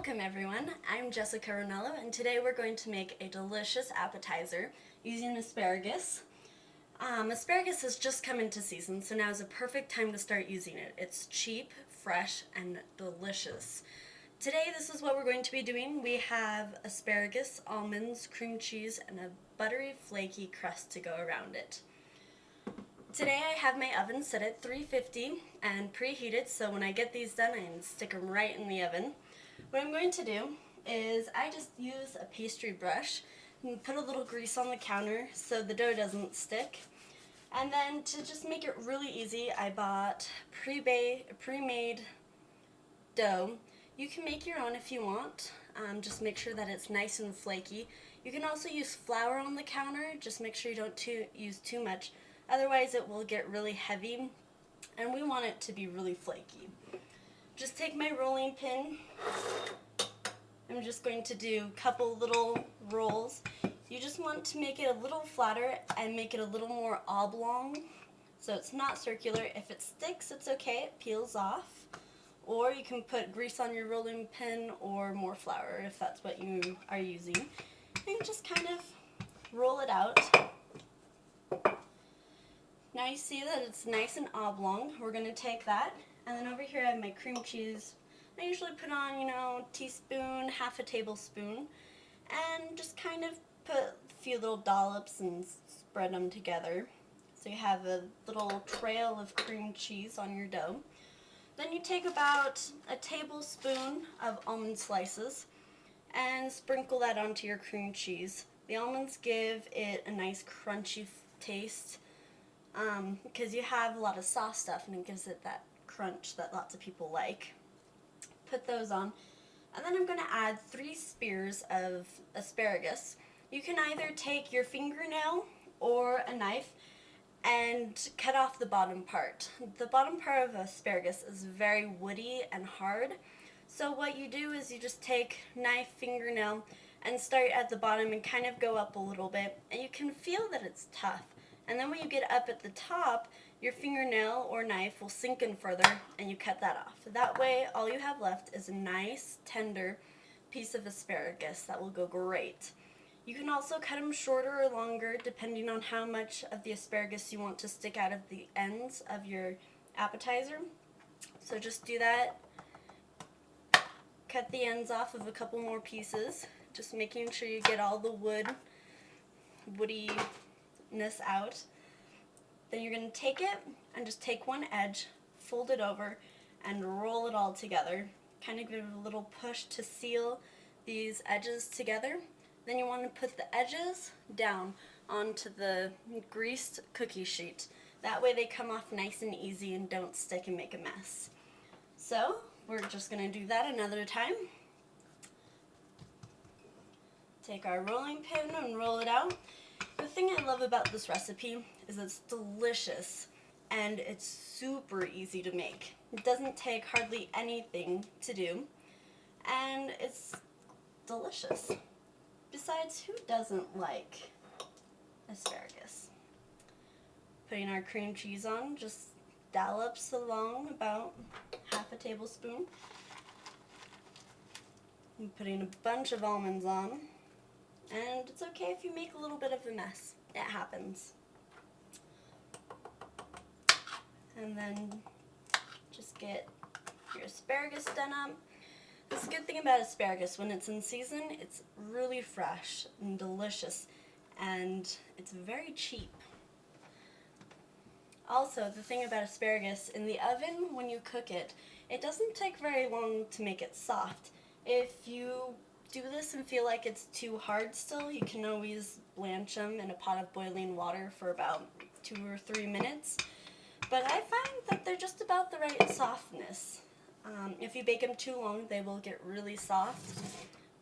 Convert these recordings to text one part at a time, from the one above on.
Welcome everyone, I'm Jessica Ronello and today we're going to make a delicious appetizer using asparagus. Asparagus has just come into season, so now is a perfect time to start using it. It's cheap, fresh, and delicious. Today this is what we're going to be doing. We have asparagus, almonds, cream cheese, and a buttery flaky crust to go around it. Today I have my oven set at 350 and preheated, so when I get these done I can stick them right in the oven. What I'm going to do is I just use a pastry brush and put a little grease on the counter so the dough doesn't stick. And then to just make it really easy, I bought pre-made dough. You can make your own if you want. Just make sure that it's nice and flaky. You can also use flour on the counter. Just make sure you don't use too much. Otherwise it will get really heavy and we want it to be really flaky. Just take my rolling pin. I'm just going to do a couple little rolls. You just want to make it a little flatter and make it a little more oblong, so it's not circular. If it sticks, it's okay, it peels off. Or you can put grease on your rolling pin or more flour if that's what you are using. And just kind of roll it out. Now you see that it's nice and oblong. We're going to take that, and then over here I have my cream cheese. I usually put on, a teaspoon, half a tablespoon, and just kind of put a few little dollops and spread them together. So you have a little trail of cream cheese on your dough. Then you take about a tablespoon of almond slices and sprinkle that onto your cream cheese. The almonds give it a nice crunchy taste because you have a lot of soft stuff and it gives it that crunch that lots of people like. Put those on, and then I'm going to add 3 spears of asparagus. You can either take your fingernail or a knife and cut off the bottom part. The bottom part of asparagus is very woody and hard, so what you do is you just take knife, fingernail, and start at the bottom and kind of go up a little bit, and you can feel that it's tough. And then when you get up at the top, your fingernail or knife will sink in further and you cut that off. That way all you have left is a nice tender piece of asparagus that will go great. You can also cut them shorter or longer depending on how much of the asparagus you want to stick out of the ends of your appetizer. So just do that. Cut the ends off of a couple more pieces, just making sure you get all the woodiness out. Then you're going to take it and just take one edge, fold it over, and roll it all together. Kind of give it a little push to seal these edges together. Then you want to put the edges down onto the greased cookie sheet. That way they come off nice and easy and don't stick and make a mess. So we're just going to do that another time. Take our rolling pin and roll it out. The thing I love about this recipe is it's delicious and it's super easy to make. It doesn't take hardly anything to do and it's delicious. Besides, who doesn't like asparagus? Putting our cream cheese on, just dollops along about half a tablespoon. And putting a bunch of almonds on. And it's okay if you make a little bit of a mess. It happens. And then just get your asparagus done up. The good thing about asparagus, when it's in season, it's really fresh and delicious, and it's very cheap. Also, the thing about asparagus, in the oven, when you cook it, it doesn't take very long to make it soft. If you do this and feel like it's too hard still, you can always blanch them in a pot of boiling water for about 2 or 3 minutes. But I find that they're just about the right softness. If you bake them too long, they will get really soft.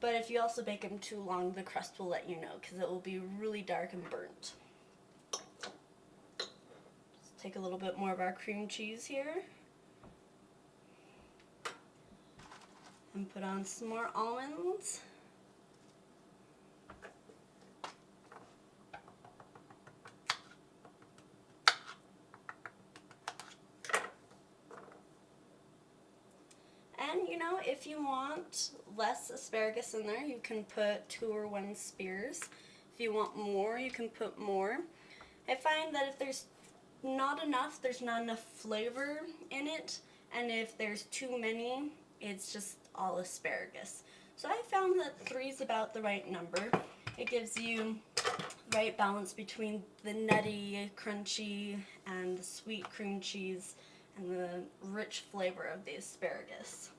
But if you also bake them too long, the crust will let you know because it will be really dark and burnt. Just take a little bit more of our cream cheese here. And put on some more almonds. And know, if you want less asparagus in there, you can put 2 or 1 spears. If you want more, you can put more. I find that if there's not enough, there's not enough flavor in it, and if there's too many, it's just all asparagus. So I found that 3 is about the right number. It gives you the right balance between the nutty, crunchy, and the sweet cream cheese, and the rich flavor of the asparagus.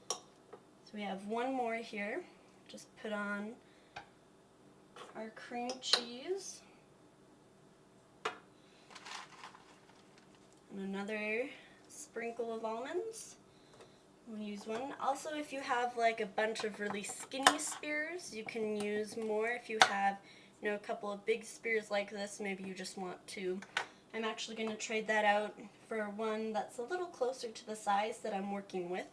So we have 1 more here. Just put on our cream cheese. And another sprinkle of almonds. We'll use 1. Also, if you have like a bunch of really skinny spears, you can use more. If you have, you know, a couple of big spears like this, maybe you just want 2. I'm actually going to trade that out for one that's a little closer to the size that I'm working with.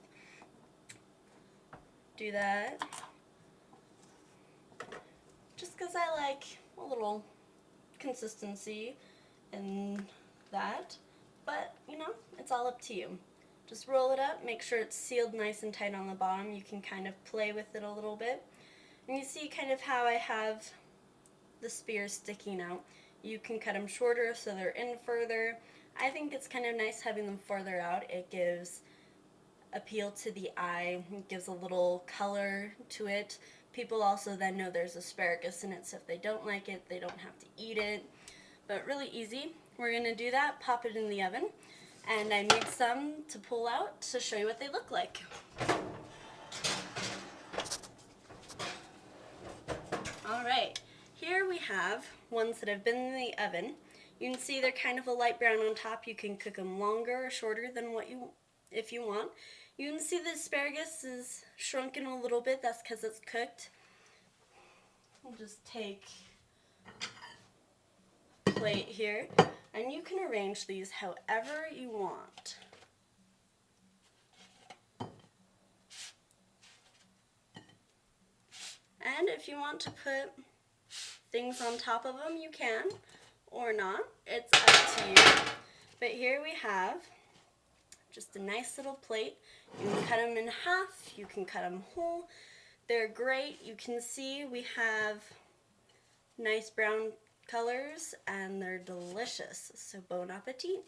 Do that. Just because I like a little consistency in that. But, you know, it's all up to you. Just roll it up, make sure it's sealed nice and tight on the bottom. You can kind of play with it a little bit. And you see kind of how I have the spears sticking out. You can cut them shorter so they're in further. I think it's kind of nice having them further out. It gives appeal to the eye. It gives a little color to it. People also then know there's asparagus in it, so if they don't like it, they don't have to eat it. But really easy. We're going to do that, pop it in the oven, and I made some to pull out to show you what they look like. Alright, here we have ones that have been in the oven. You can see they're kind of a light brown on top. You can cook them longer or shorter than if you want. You can see the asparagus is shrunken a little bit. That's because it's cooked. We'll just take a plate here, and you can arrange these however you want. And if you want to put things on top of them, you can, or not. It's up to you. But here we have just a nice little plate. You can cut them in half, you can cut them whole. They're great. You can see we have nice brown colors and they're delicious. So bon appetit.